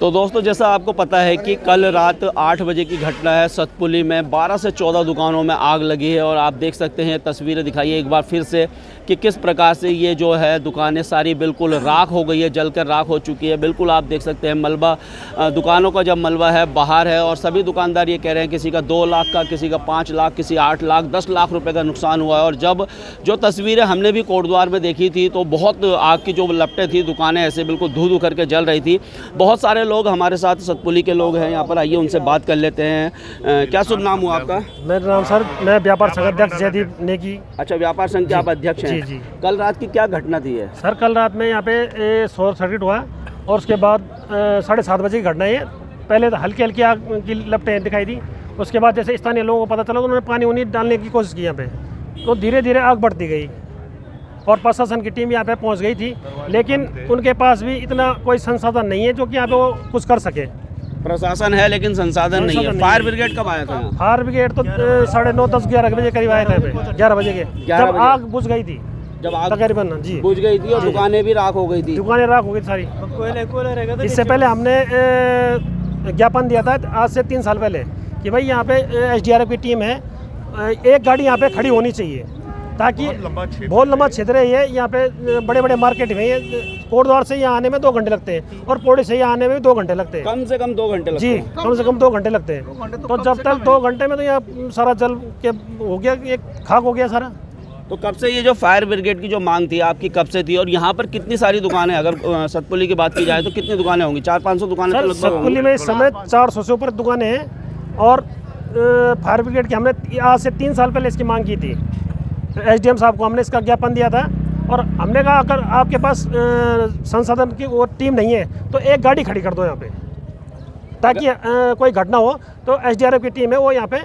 तो दोस्तों, जैसा आपको पता है कि कल रात 8 बजे की घटना है। सतपुली में 12 से 14 दुकानों में आग लगी है और आप देख सकते हैं, तस्वीरें दिखाइए एक बार फिर से कि किस प्रकार से ये जो है दुकानें सारी बिल्कुल राख हो गई है, जलकर राख हो चुकी है। बिल्कुल आप देख सकते हैं मलबा, दुकानों का जब मलबा है बाहर है और सभी दुकानदार ये कह रहे हैं किसी का 2 लाख का, किसी का 5 लाख, किसी 8 लाख, 10 लाख रुपए का नुकसान हुआ है। और जब जो तस्वीरें हमने भी कोटद्वार में देखी थी तो बहुत आग की जो लपटें थी, दुकानें ऐसे बिल्कुल धू धू करके जल रही थी। बहुत सारे लोग हमारे साथ सतपुली के लोग हैं यहाँ पर, आइए उनसे बात कर लेते हैं। क्या शुभ नाम हुआ आपका? मेरा नाम सर, मैं व्यापार संघ अध्यक्ष जयदीप नेगी। अच्छा, व्यापार संघ के आप अध्यक्ष हैं? जी। कल रात की क्या घटना थी? है सर, कल रात में यहाँ पे शॉर्ट सर्किट हुआ और उसके बाद 7:30 बजे की घटना है। पहले तो हल्की हल्की आग की लपटें दिखाई दी। उसके बाद जैसे स्थानीय लोगों को पता चला तो उन्होंने पानी उन्हीं डालने की कोशिश की यहाँ पे, तो धीरे धीरे आग बढ़ती गई और प्रशासन की टीम यहाँ पे पहुँच गई थी, लेकिन उनके पास भी इतना कोई संसाधन नहीं है जो कि यहाँ पे वो कुछ कर सके। प्रशासन है लेकिन संसाधन नहीं है। फायर ब्रिगेड कब आया था? फायर ब्रिगेड तो 9:30, 10, 11 बजे करीब आया था यहाँ पे, 11 बजे के, जब आग बुझ गई थी। जब आग तकरीबन जी बुझ गई थी और दुकानें भी राख हो गई थी। दुकानें राख हो गई सारी। इससे पहले हमने ज्ञापन दिया था आज से 3 साल पहले कि भाई यहाँ पे SDRF की टीम है, एक गाड़ी यहाँ पे खड़ी होनी चाहिए ताकि बहुत लंबा क्षेत्र है ये। यहाँ पे बड़े बड़े मार्केट में, कोटद्वार से यहाँ आने में 2 घंटे लगते हैं और पौड़ी से यहाँ आने में भी 2 घंटे लगते हैं। कम से कम 2 घंटे लगते हैं? जी, कम से कम 2 घंटे लगते हैं। तो जब तक 2 घंटे में तो यहाँ सारा जल के हो गया, एक खाक हो गया सारा। तो कब से ये जो फायर ब्रिगेड की जो मांग थी आपकी, कब से थी? और यहाँ पर कितनी सारी दुकानें, अगर सतपुली की बात की जाए तो कितनी दुकानें होंगी? 400-500 दुकानें तो लगभग सतपुली में इस समय 400 से ऊपर दुकानें हैं और फायर ब्रिगेड की हमने आज से 3 साल पहले इसकी मांग की थी। SDM साहब को हमने इसका ज्ञापन दिया था और हमने कहा अगर आपके पास संसाधन की वो टीम नहीं है तो एक गाड़ी खड़ी कर दो यहाँ पे, ताकि कोई घटना हो तो SDRF की टीम है वो यहाँ पे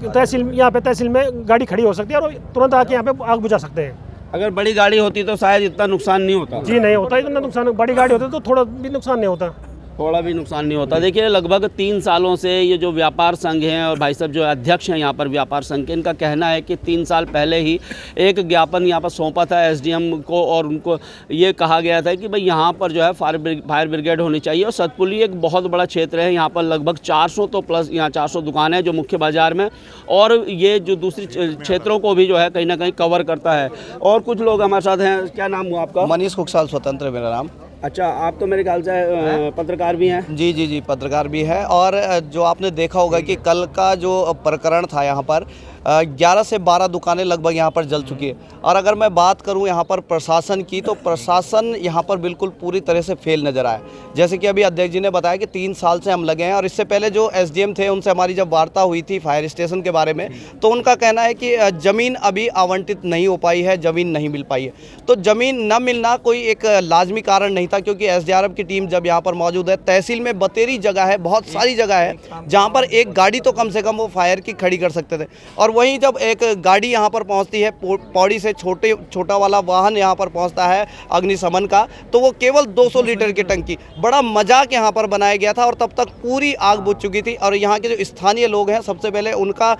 तहसील में गाड़ी खड़ी हो सकती है और तुरंत आके यहाँ पे आग बुझा सकते हैं। अगर बड़ी गाड़ी होती तो शायद इतना नुकसान नहीं होता। जी नहीं होता इतना नुकसान। बड़ी गाड़ी होती तो थोड़ा भी नुकसान नहीं होता। थोड़ा भी नुकसान नहीं होता। देखिए, लगभग 3 सालों से ये जो व्यापार संघ हैं और भाई साहब जो अध्यक्ष हैं यहाँ पर व्यापार संघ के, इनका कहना है कि 3 साल पहले ही एक ज्ञापन यहाँ पर सौंपा था SDM को और उनको ये कहा गया था कि भाई यहाँ पर जो है फायर ब्रिगेड होनी चाहिए। और सतपुली एक बहुत बड़ा क्षेत्र है, यहाँ पर लगभग 400 तो प्लस यहाँ 400 दुकानें हैं जो मुख्य बाज़ार में, और ये जो दूसरी क्षेत्रों को भी जो है कहीं ना कहीं कवर करता है। और कुछ लोग हमारे साथ हैं। क्या नाम हुआ आपका? मनीष कुकसाल स्वतंत्र मेरा नाम। अच्छा, आप तो मेरे ख्याल से पत्रकार भी हैं? जी, पत्रकार भी है। और जो आपने देखा होगा कि कल का जो प्रकरण था यहाँ पर 11 से 12 दुकानें लगभग यहाँ पर जल चुकी है। और अगर मैं बात करूँ यहाँ पर प्रशासन की, तो प्रशासन यहाँ पर बिल्कुल पूरी तरह से फेल नज़र आया। जैसे कि अभी अध्यक्ष जी ने बताया कि 3 साल से हम लगे हैं, और इससे पहले जो SDM थे उनसे हमारी जब वार्ता हुई थी फायर स्टेशन के बारे में, तो उनका कहना है कि ज़मीन अभी आवंटित नहीं हो पाई है, ज़मीन नहीं मिल पाई है। तो ज़मीन न मिलना कोई एक लाजमी कारण नहीं था, क्योंकि SDRF की टीम जब यहाँ पर मौजूद है, तहसील में बतेरी जगह है, बहुत सारी जगह है जहाँ पर एक गाड़ी तो कम से कम वो फायर की खड़ी कर सकते थे। और वहीं जब एक गाड़ी यहाँ पर पहुँचती है, पौड़ी से छोटा वाला वाहन यहाँ पर पहुँचता है अग्निशमन का, तो वो केवल 200 लीटर की टंकी, बड़ा मजाक यहाँ पर बनाया गया था और तब तक पूरी आग बुझ चुकी थी। और यहाँ के जो स्थानीय लोग हैं, सबसे पहले उनका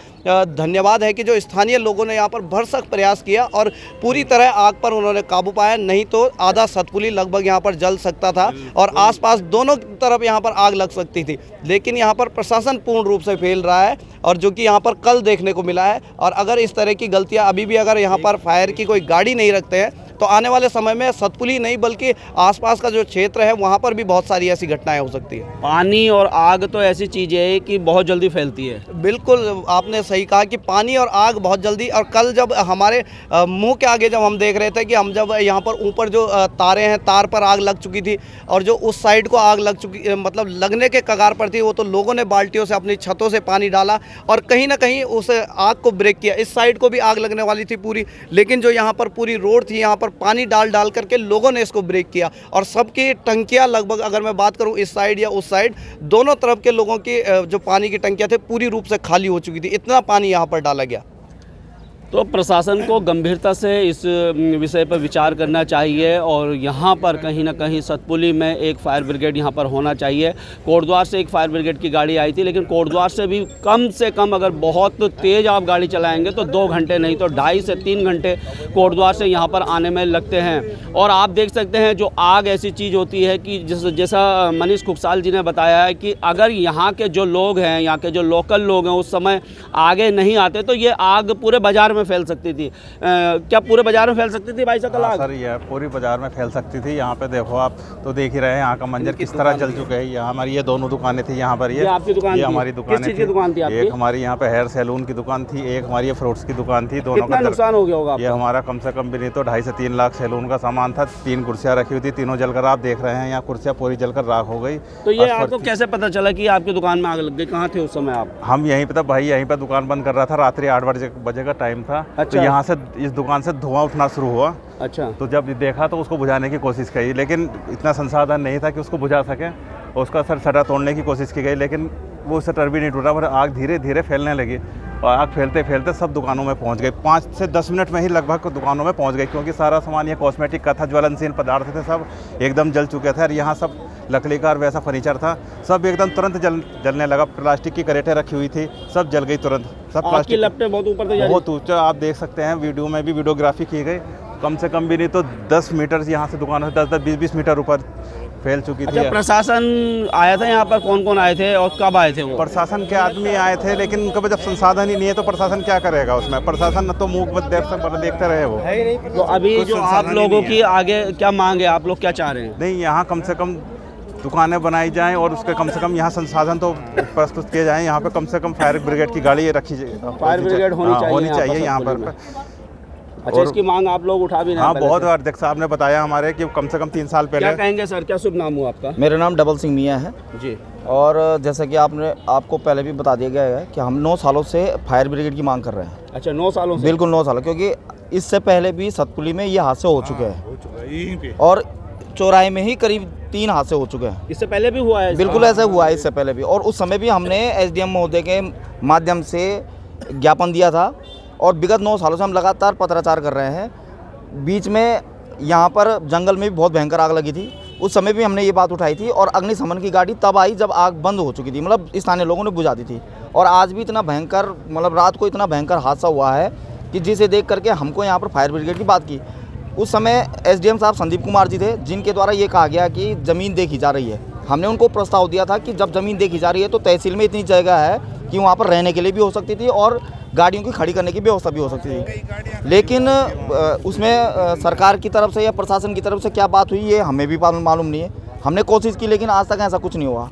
धन्यवाद है कि जो स्थानीय लोगों ने यहाँ पर भरसक प्रयास किया और पूरी तरह आग पर उन्होंने काबू पाया, नहीं तो आधा सतपुली लगभग यहाँ पर जल सकता था और आसपास दोनों तरफ यहाँ पर आग लग सकती थी। लेकिन यहाँ पर प्रशासन पूर्ण रूप से फेल रहा है, और जो कि यहाँ पर कल देखने को मिला है। और अगर इस तरह की गलतियाँ अभी भी अगर यहाँ पर फायर की कोई गाड़ी नहीं रखते हैं तो आने वाले समय में सतपुली नहीं बल्कि आसपास का जो क्षेत्र है वहाँ पर भी बहुत सारी ऐसी घटनाएं हो सकती है। पानी और आग तो ऐसी चीज़ है कि बहुत जल्दी फैलती है। बिल्कुल आपने सही कहा कि पानी और आग बहुत जल्दी। और कल जब हमारे मुंह के आगे जब हम देख रहे थे कि हम जब यहाँ पर ऊपर जो तारे हैं, तार पर आग लग चुकी थी और जो उस साइड को आग लग चुकी, मतलब लगने के कगार पर थी, वो तो लोगों ने बाल्टियों से अपनी छतों से पानी डाला और कहीं ना कहीं उस आग को ब्रेक किया। इस साइड को भी आग लगने वाली थी पूरी, लेकिन जो यहाँ पर पूरी रोड थी, यहाँ पर पानी डाल करके लोगों ने इसको ब्रेक किया। और सबकी टंकियां लगभग, अगर मैं बात करूं इस साइड या उस साइड, दोनों तरफ के लोगों की जो पानी की टंकियां थे पूरी रूप से खाली हो चुकी थी, इतना पानी यहां पर डाला गया। तो प्रशासन को गंभीरता से इस विषय पर विचार करना चाहिए और यहाँ पर कहीं ना कहीं सतपुली में एक फायर ब्रिगेड यहाँ पर होना चाहिए। कोटद्वार से एक फायर ब्रिगेड की गाड़ी आई थी, लेकिन कोटद्वार से भी कम से कम अगर बहुत तेज़ आप गाड़ी चलाएंगे तो 2 घंटे नहीं तो 2.5 से 3 घंटे कोटद्वार से यहाँ पर आने में लगते हैं। और आप देख सकते हैं जो आग ऐसी चीज़ होती है कि जैसा मनीष खुकसाल जी ने बताया है कि अगर यहाँ के जो लोग हैं, यहाँ के जो लोकल लोग हैं उस समय आगे नहीं आते तो ये आग पूरे बाज़ार में फैल सकती थी। क्या पूरे बाजार में फैल सकती थी भाई साहब? सर ये पूरी बाजार में फैल सकती थी। यहाँ पे देखो आप तो देख ही रहे हैं यहाँ का मंजर किस तरह जल चुके हैं। यहाँ हमारी ये दोनों दुकानें थी यहाँ पर। ये आपकी दुकान? ये हमारी दुकान किस चीज़ की दुकान थी आपकी? एक हमारी यहाँ पे हेयर सैलून की दुकान थी, एक हमारी ये फ्रूट्स की दुकान थी। दोनों का नुकसान हो गया होगा? ये हमारा कम से कम भी नहीं तो 2.5 से 3 लाख सैलून का सामान था। 3 कुर्सियाँ रखी हुई थी, तीनों जलकर आप देख रहे हैं। यहाँ कुर्सियाँ पूरी जलकर राख हो गई। तो ये आपको कैसे पता चला कि आपकी दुकान में आग लग गई? कहाँ थे उस समय आप? हम यहीं पे था भाई, यहीं पे दुकान बंद कर रहा था। रात्रि 8 बजे का टाइम था। तो यहाँ से इस दुकान से धुआं उठना शुरू हुआ। अच्छा। तो जब देखा तो उसको बुझाने की कोशिश की, लेकिन इतना संसाधन नहीं था कि उसको बुझा सके। उसका शटर तोड़ने की कोशिश की गई, लेकिन वो शटर भी नहीं टूटा। पर आग धीरे धीरे फैलने लगी और आग फैलते फैलते सब दुकानों में पहुंच गई। 5 से 10 मिनट में ही लगभग दुकानों में पहुंच गई, क्योंकि सारा सामान ये कॉस्मेटिक का था, ज्वलनशील पदार्थ थे, सब एकदम जल चुके थे। और यहाँ सब लकड़ी का और वैसा फर्नीचर था, सब एकदम तुरंत जलने लगा। प्लास्टिक की करेटें रखी हुई थी, सब जल गई तुरंत। सब प्लास्टिक की लपटें बहुत ऊपर तक, बहुत ऊँचा आप देख सकते हैं। वीडियो में भी वीडियोग्राफी की गई। कम से कम भी नहीं तो 10 मीटर यहाँ से दुकान 10-20 मीटर ऊपर फैल चुकी थी। अच्छा, प्रशासन आया था यहाँ पर? कौन कौन आए थे और कब आए थे वो? प्रशासन के आदमी आए थे, लेकिन उनके पास जब संसाधन ही नहीं है तो प्रशासन क्या करेगा उसमें? प्रशासन तो मुँह देखते रहे वो। तो अभी जो आप लोगों की आगे क्या मांग है, आप लोग क्या चाह रहे हैं? नहीं, यहाँ कम से कम दुकानें बनाई जाएं और उसके कम से कम यहाँ संसाधन तो प्रस्तुत किए जाएं। यहाँ पे कम से कम फायर ब्रिगेड की गाड़ी रखी जाए, फायर ब्रिगेड होनी चाहिए यहाँ पर। अच्छा, इसकी मांग आप लोग उठा भी नहीं? हाँ, बहुत बार अध्यक्ष साहब ने बताया हमारे कि कम से कम 3 साल पहले। क्या कहेंगे सर, क्या शुभ नाम हुआ आपका? मेरा नाम डबल सिंह मियाँ है जी। और जैसा कि आपको पहले भी बता दिया गया है कि हम 9 सालों से फायर ब्रिगेड की मांग कर रहे हैं। अच्छा, 9 सालों से? बिल्कुल 9 साल, क्योंकि इससे पहले भी सतपुली में ये हादसे हो चुके हैं और चौराहे में ही करीब 3 हादसे हो चुके हैं। इससे पहले भी हुआ है? बिल्कुल ऐसा हुआ है इससे पहले भी, और उस समय भी हमने SDM महोदय के माध्यम से ज्ञापन दिया था और विगत 9 सालों से हम लगातार पत्राचार कर रहे हैं। बीच में यहाँ पर जंगल में भी बहुत भयंकर आग लगी थी, उस समय भी हमने ये बात उठाई थी और अग्निशमन की गाड़ी तब आई जब आग बंद हो चुकी थी, मतलब स्थानीय लोगों ने बुझा दी थी। और आज भी इतना भयंकर, मतलब रात को इतना भयंकर हादसा हुआ है कि जिसे देख करके हमको यहाँ पर फायर ब्रिगेड की बात की। उस समय SDM साहब संदीप कुमार जी थे, जिनके द्वारा ये कहा गया कि ज़मीन देखी जा रही है। हमने उनको प्रस्ताव दिया था कि जब ज़मीन देखी जा रही है तो तहसील में इतनी जगह है कि वहाँ पर रहने के लिए भी हो सकती थी और गाड़ियों की खड़ी करने की व्यवस्था भी हो सकती थी। लेकिन उसमें सरकार की तरफ से या प्रशासन की तरफ से क्या बात हुई ये हमें भी मालूम नहीं है। हमने कोशिश की लेकिन आज तक ऐसा कुछ नहीं हुआ।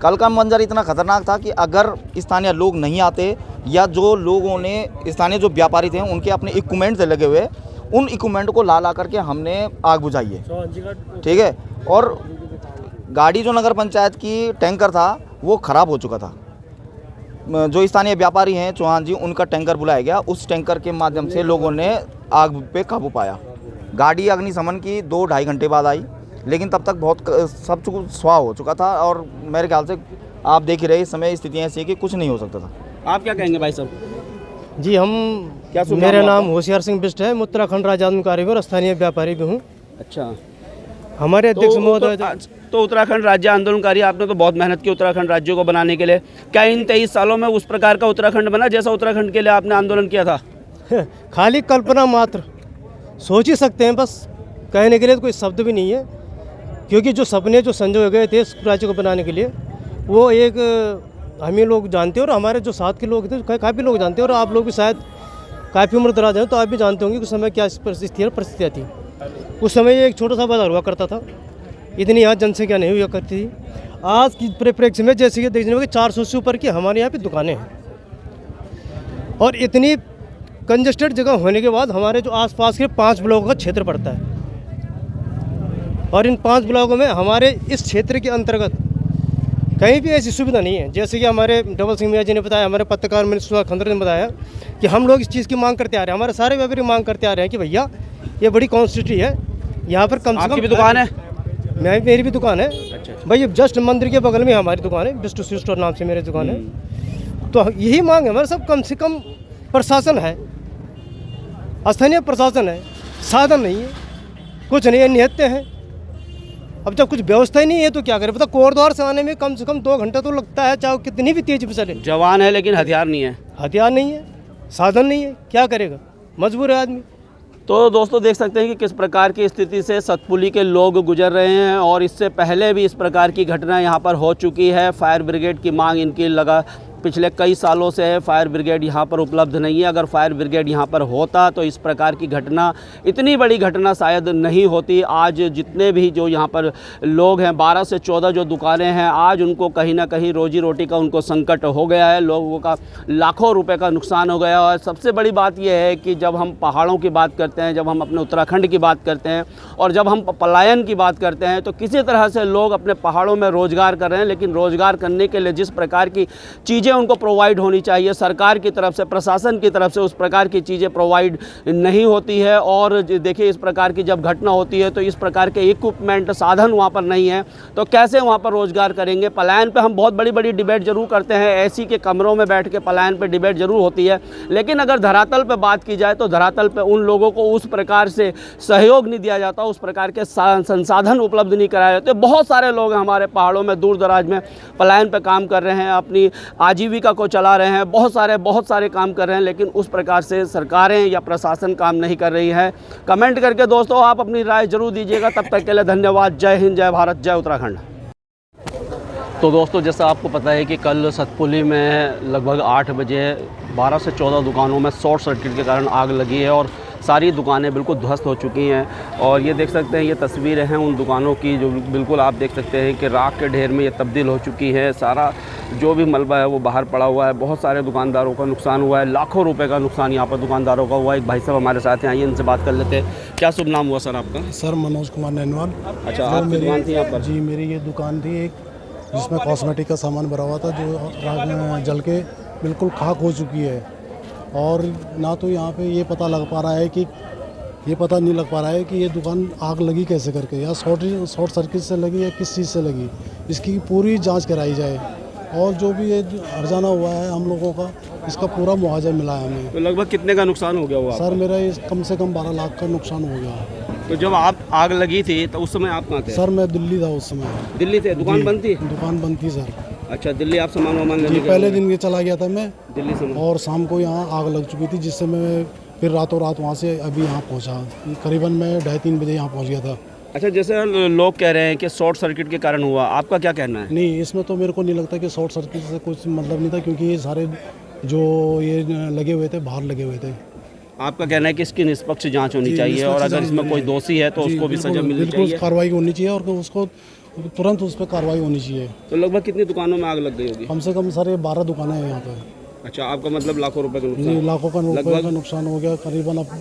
कल का मंजर इतना खतरनाक था कि अगर स्थानीय लोग नहीं आते या जो लोगों ने, स्थानीय जो व्यापारी थे उनके अपने इक्विपमेंट से लगे हुए, उन इक्विपमेंट को ला करके हमने आग बुझाई है, ठीक है। और गाड़ी जो नगर पंचायत की टैंकर था वो ख़राब हो चुका था। जो स्थानीय व्यापारी हैं चौहान जी, उनका टैंकर बुलाया गया, उस टैंकर के माध्यम से लोगों ने आग पे काबू पाया। गाड़ी अग्निशमन की 2-2.5 घंटे बाद आई, लेकिन तब तक बहुत सब कुछ स्वाह हो चुका था। और मेरे ख्याल से आप देख ही रहे इस समय स्थितियाँ ऐसी कि कुछ नहीं हो सकता था। आप क्या कहेंगे भाई साहब? जी, हम क्या मेरा नाम होशियार सिंह बिष्ट है, उत्तराखंड राज्य आंदोलनकारी और स्थानीय व्यापारी भी हूँ। अच्छा, हमारे अध्यक्ष महोदय तो उत्तराखंड राज्य आंदोलनकारी, आपने तो बहुत मेहनत की उत्तराखंड राज्य को बनाने के लिए। क्या इन 23 सालों में उस प्रकार का उत्तराखंड बना जैसा उत्तराखंड के लिए आपने आंदोलन किया था? खाली कल्पना मात्र, सोच ही सकते हैं, बस कहने के लिए तो कोई शब्द भी नहीं है। क्योंकि जो सपने जो संजोए गए थे इस राज्य को बनाने के लिए, वो एक हम ही लोग जानते हैं और हमारे जो साथ के लोग थे काफ़ी लोग जानते हैं, और आप लोग भी शायद काफ़ी उम्र दराज हैं तो आप भी जानते होंगे कि उस समय क्या परिस्थितियाँ थी। उस समय एक छोटा सा बाजार हुआ करता था, इतनी यहाँ जनसंख्या नहीं हुआ करती थी। आज की परिप्रेक्ष्य में जैसे कि देखने में 400 से ऊपर की हमारे यहाँ पे दुकानें हैं और इतनी कंजस्टेड जगह होने के बाद हमारे जो आसपास के 5 ब्लॉकों का क्षेत्र पड़ता है और इन 5 ब्लॉकों में हमारे इस क्षेत्र के अंतर्गत कहीं भी ऐसी सुविधा नहीं है। जैसे कि हमारे डबल सिंह मियाँ जी ने बताया, हमारे पत्रकार मिनिस्टर खंडर ने बताया कि हम लोग इस चीज़ की मांग करते आ रहे हैं, हमारे सारे व्यापारी मांग करते आ रहे हैं कि भैया ये बड़ी कॉन्स्टिट्यूटी है, यहाँ पर कम से कम। आपकी भी दुकान है? मेरी भी दुकान है। अच्छा। भाई जस्ट मंदिर के बगल में हमारी दुकान है, बिस्टू स्टोर नाम से मेरी दुकान है। तो यही मांग है हमारे सब, कम से कम प्रशासन है स्थानीय प्रशासन है, साधन नहीं है, कुछ नहीं है, निहत्ते हैं। अब जब कुछ व्यवस्था ही नहीं है तो क्या करें? पता कोटद्वार से आने में कम से कम 2 घंटा तो लगता है, चाहे कितनी भी तेज चले। जवान है लेकिन हथियार नहीं है। हथियार नहीं है, साधन नहीं है, क्या करेगा? मजबूर है आदमी। तो दोस्तों देख सकते हैं कि किस प्रकार की स्थिति से सतपुली के लोग गुजर रहे हैं और इससे पहले भी इस प्रकार की घटना यहाँ पर हो चुकी है। फायर ब्रिगेड की मांग इनकी लगा पिछले कई सालों से है, फायर ब्रिगेड यहाँ पर उपलब्ध नहीं है। अगर फायर ब्रिगेड यहाँ पर होता तो इस प्रकार की घटना, इतनी बड़ी घटना शायद नहीं होती। आज जितने भी जो यहाँ पर लोग हैं, 12 से 14 जो दुकानें हैं, आज उनको कहीं ना कहीं रोजी रोटी का उनको संकट हो गया है। लोगों का लाखों रुपए का नुकसान हो गया। और सबसे बड़ी बात यह है कि जब हम पहाड़ों की बात करते हैं, जब हम अपने उत्तराखंड की बात करते हैं और जब हम पलायन की बात करते हैं, तो किसी तरह से लोग अपने पहाड़ों में रोज़गार कर रहे हैं, लेकिन रोज़गार करने के लिए जिस प्रकार की चीज़ें उनको प्रोवाइड होनी चाहिए सरकार की तरफ से, प्रशासन की तरफ से, उस प्रकार की चीज़ें प्रोवाइड नहीं होती है। और देखिए इस प्रकार की जब घटना होती है तो इस प्रकार के इक्विपमेंट, साधन वहाँ पर नहीं है, तो कैसे वहाँ पर रोज़गार करेंगे? पलायन पे हम बहुत बड़ी बड़ी डिबेट जरूर करते हैं, एसी के कमरों में बैठ के पलायन पे डिबेट जरूर होती है, लेकिन अगर धरातल पे बात की जाए तो धरातल पे उन लोगों को उस प्रकार से सहयोग नहीं दिया जाता, उस प्रकार के संसाधन उपलब्ध नहीं कराए जाते। बहुत सारे लोग हमारे पहाड़ों में, दूर दराज में पलायन पे काम कर रहे हैं, अपनी आजीविका को चला रहे हैं, बहुत सारे काम कर रहे हैं, लेकिन उस प्रकार से सरकारें या प्रशासन काम नहीं कर रही है। कमेंट करके दोस्तों आप अपनी राय जरूर दीजिएगा। तब तक के लिए धन्यवाद। जय हिंद, जय भारत, जय उत्तराखंड। तो दोस्तों जैसा आपको पता है कि कल सतपुली में लगभग 8 बजे 12 से 14 दुकानों में शॉर्ट सर्किट के कारण आग लगी है और सारी दुकानें बिल्कुल ध्वस्त हो चुकी हैं। और ये देख सकते हैं, ये तस्वीरें हैं उन दुकानों की जो बिल्कुल आप देख सकते हैं कि राख के ढेर में ये तब्दील हो चुकी है। सारा जो भी मलबा है वो बाहर पड़ा हुआ है। बहुत सारे दुकानदारों का नुकसान हुआ है, लाखों रुपए का नुकसान यहाँ पर दुकानदारों का हुआ है। एक भाई साहब हमारे साथ हैं, आइए इनसे बात कर लेते हैं। क्या शुभ नाम हुआ सर आपका? सर मनोज कुमार नैनवाल। अच्छा, आपकी दुकान थी यहाँ पर? जी, मेरी ये दुकान थी एक, जिसमें कॉस्मेटिक का सामान भरा हुआ था, जो रात में जल के बिल्कुल खाक हो चुकी है। और ना तो यहाँ पे ये पता लग पा रहा है कि ये दुकान आग लगी कैसे करके, या शॉर्ट सर्किट से लगी या किस चीज़ से लगी, इसकी पूरी जांच कराई जाए। और जो भी ये हर्जाना हुआ है हम लोगों का, इसका पूरा मुआवजा मिला है हमें। तो लगभग कितने का नुकसान हो गया हुआ? सर मेरा कम से कम 12 लाख का नुकसान हो गया। तो जब आप आग लगी थी तो उस समय आप कहाँ थे? सर मैं दिल्ली था उस समय। दिल्ली थे? दुकान बंद थी? दुकान बंद थी सर। अच्छा, दिल्ली आप सामान वामान लेने जी, पहले दिन ये चला गया था मैं दिल्ली से, और शाम को यहाँ आग लग चुकी थी, जिससे मैं फिर रातों रात वहाँ से अभी यहाँ पहुँचा। करीबन मैं 2:30 बजे यहाँ पहुँच गया था। अच्छा, जैसे लोग कह रहे हैं कि शॉर्ट सर्किट के कारण हुआ, आपका क्या कहना है? नहीं, इसमें तो मेरे को नहीं लगता कि शॉर्ट सर्किट से कुछ मतलब नहीं था, क्योंकि ये सारे जो ये लगे हुए थे, बाहर लगे हुए थे। आपका कहना है कि इसकी निष्पक्ष जांच होनी चाहिए और अगर इसमें कोई दोषी है तो उसको भी सजा मिलनी चाहिए? बिल्कुल कार्रवाई होनी चाहिए और उसको तुरंत उस पर कार्रवाई होनी चाहिए। तो लगभग कितनी दुकानों में आग लग गई होगी? कम से कम सर ये 12 दुकानें हैं यहाँ पर। अच्छा, आपका मतलब लाखों रुपए का जी, नुकसान? लाखों का रुपये का नुकसान हो गया। करीबन अब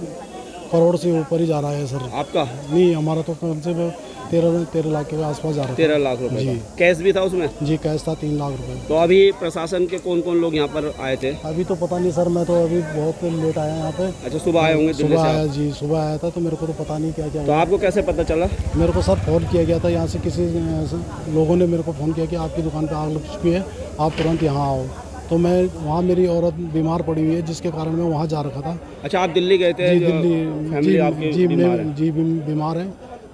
करोड़ से ऊपर ही जा रहा है सर। आपका? नहीं, हमारा तो कम से कम 13 लाख के आसपास जा रहा है। 13 लाख रुपए का कैश भी था उसमें? जी, कैश था 3 लाख रुपए। तो अभी प्रशासन के कौन कौन लोग यहाँ पर आए थे? अभी तो पता नहीं सर, मैं तो अभी बहुत लेट आया यहाँ पे। अच्छा, सुबह आए होंगे दिल्ली सुबह से आया आप? जी, सुबह आया था, तो मेरे को तो पता नहीं क्या क्या तो आपको कैसे पता चला? मेरे को सर फ़ोन किया गया था यहाँ से, किसी लोगों ने मेरे को फ़ोन किया कि आपकी दुकान पे आग लग चुकी है, आप तुरंत यहाँ आओ। तो मैं वहाँ, मेरी औरत बीमार पड़ी हुई है, जिसके कारण मैं वहाँ जा रखा था। अच्छा, आप दिल्ली गए थे? जी, दिल्ली। फैमिली आपकी बीमार है? जी, बीमार है,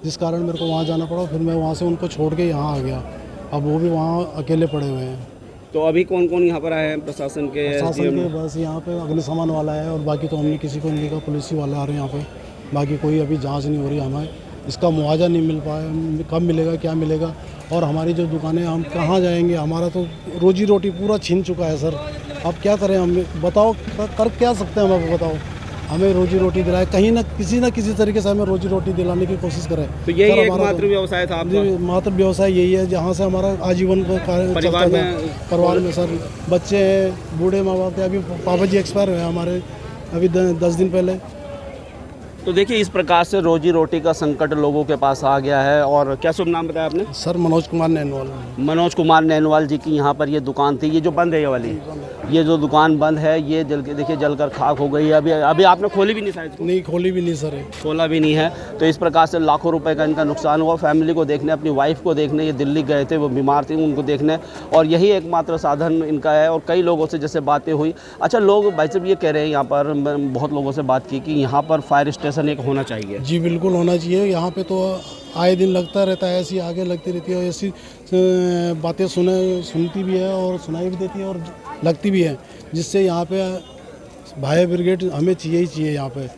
जिस कारण मेरे को वहाँ जाना पड़ा। फिर मैं वहाँ से उनको छोड़ के यहाँ आ गया। अब वो भी वहाँ अकेले पड़े हुए हैं। तो अभी कौन कौन यहाँ पर आए हैं प्रशासन के? बस यहाँ पे अग्निशमन वाला है और बाकी तो हमने किसी को नहीं देखा। पुलिस ही वाले आ रहे हैं यहाँ पे, बाकी कोई अभी जांच नहीं हो रही। हमें इसका मुआवजा नहीं मिल पाया, कब मिलेगा, क्या मिलेगा, और हमारी जो दुकानें, हम कहाँ जाएंगे? हमारा तो रोजी रोटी पूरा छीन चुका है सर। अब क्या करें हम? बताओ, कर क्या सकते हैं हम? अब बताओ, हमें रोजी रोटी दिलाए, कहीं ना किसी तरीके से हमें रोजी रोटी दिलाने की कोशिश करें। तो यही एकमात्र व्यवसाय था आपका? जी, मात्र व्यवसाय यही है, जहाँ से हमारा आजीवन परिवार में सर बच्चे हैं, बूढ़े माँ बाप थे। अभी पापा जी एक्सपायर हुए हमारे अभी 10 दिन पहले। तो देखिए इस प्रकार से रोजी रोटी का संकट लोगों के पास आ गया है। और क्या शुभ नाम बताया आपने? सर मनोज कुमार नैनवाल। मनोज कुमार नैनवाल जी की यहाँ पर ये दुकान थी, ये जो बंद है ये वाली, ये जो दुकान बंद है ये जल के देखिए जलकर खाक हो गई है। अभी आपने खोली भी नहीं शायद? नहीं खोली भी नहीं सर। खोला भी नहीं है। तो इस प्रकार से लाखों रुपए का इनका नुकसान हुआ। फैमिली को देखने, अपनी वाइफ को देखने ये दिल्ली गए थे, वो बीमार थी, उनको देखने, और यही एकमात्र साधन इनका है। और कई लोगों से जैसे बातें हुई, अच्छा लोग भाई साहब ये कह रहे हैं, यहाँ पर बहुत लोगों से बात की कि यहाँ पर फायर स्टेशन एक होना चाहिए। जी बिल्कुल होना चाहिए। यहाँ पे तो आए दिन लगता रहता है, ऐसी आगे लगती रहती है, ऐसी बातें सुनती भी है और सुनाई भी देती है और लगती भी है, जिससे यहाँ पे फायर ब्रिगेड हमें चाहिए ही चाहिए यहाँ पे।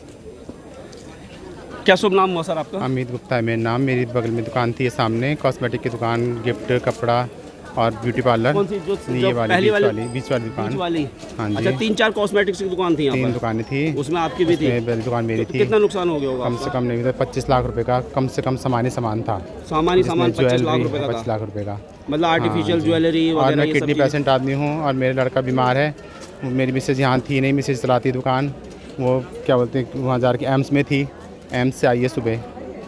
क्या शुभ नाम हुआ सर आपका? अमित गुप्ता है मेरा नाम। मेरी बगल में दुकान थी, सामने कॉस्मेटिक की दुकान, गिफ्ट, कपड़ा और ब्यूटी पार्लर। कौन सी? ये जो वाली पहली वाली बीच वाली दुकान। बीच वाली? हाँ जी। अच्छा 3-4 कॉस्मेटिक्स की दुकान थी यहाँ 3 पर? दुकानें थी, उसमें आपकी भी थी? पहली दुकान मेरी तो थी। कितना नुकसान हो गया होगा? कम से कम नहीं था 25 लाख रुपए का, कम से कम सामान था। सामान 25 लाख रुपए का 25 लाख रुपए का, मतलब आर्टिफिशियल हाँ जी। ज्वेलरी और वगैरह मैं ये किडनी सब पेशेंट आदमी हूँ और मेरा लड़का बीमार है। मेरी मिसेज यहाँ थी नहीं, मिसेज चलाती दुकान, वो क्या बोलते हैं वहाँ जा के एम्स में थी, एम्स से आई है सुबह,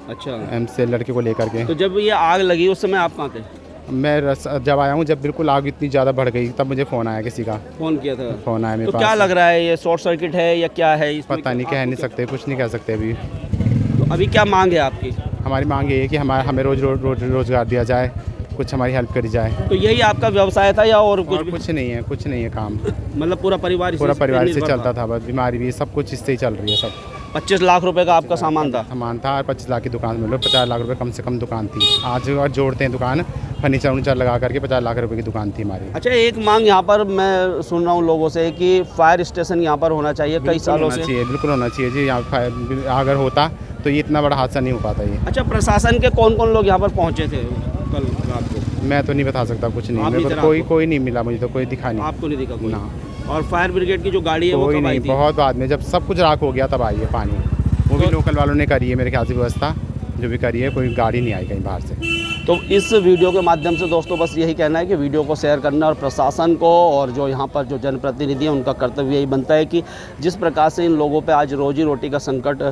अच्छा एम्स से लड़के को लेकर के। तो जब ये आग लगी उस समय आप कहाँ थे? मैं जब आया हूँ, जब बिल्कुल आग इतनी ज़्यादा बढ़ गई, तब मुझे फ़ोन आया किसी का। फ़ोन किया था? फ़ोन आया मेरे तो पास। क्या लग रहा है, ये शॉर्ट सर्किट है या क्या है इसमें? पता नहीं, कह नहीं सकते, कुछ नहीं कह सकते अभी। तो अभी क्या मांग है आपकी? हमारी मांग ये है कि हमें रोज़गार दिया जाए, कुछ हमारी हेल्प करी जाए। तो यही आपका व्यवसाय था या और कुछ भी? कुछ नहीं है, कुछ नहीं है काम। मतलब पूरा परिवार पूरा परिवार से निर्भर चलता था, बस बीमारी भी सब कुछ इससे ही चल रही है। सब 25 लाख रुपए का आपका सामान था? सामान था और 25 लाख की दुकान में, 50 लाख रुपए कम से कम दुकान थी। आज और जोड़ते हैं दुकान, फर्नीचर वर्नीचर लगा करके 50 लाख रुपए की दुकान थी हमारी। अच्छा एक मांग यहाँ पर मैं सुन रहा हूँ लोगों से कि फायर स्टेशन यहाँ पर होना चाहिए, कई सालों से। बिल्कुल होना चाहिए जी। यहाँ अगर होता तो ये इतना बड़ा हादसा नहीं हो पाता ये। अच्छा प्रशासन के कौन कौन लोग यहाँ पर पहुँचे थे कल रात को? मैं तो नहीं बता सकता, कुछ नहीं, आप मेरे नहीं को थे कोई नहीं मिला, मुझे तो कोई दिखा नहीं। आपको नहीं दिखा कोई? ना। और फायर ब्रिगेड की जो गाड़ी है वो कोई कब आई नहीं, थी? बहुत बाद में, जब सब कुछ राख हो गया तब आई है पानी। वो भी लोकल वालों ने करी है मेरे ख्याल से व्यवस्था, जो भी करी है, कोई गाड़ी नहीं आई कहीं बाहर से। तो इस वीडियो के माध्यम से दोस्तों बस यही कहना है कि वीडियो को शेयर करना, और प्रशासन को और जो यहाँ पर जो जनप्रतिनिधि हैं उनका कर्तव्य यही बनता है कि जिस प्रकार से इन लोगों पे आज रोजी रोटी का संकट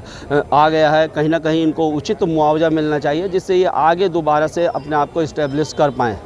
आ गया है, कहीं ना कहीं इनको उचित मुआवजा मिलना चाहिए, जिससे ये आगे दोबारा से अपने आप को इस्टेब्लिश कर पाएँ।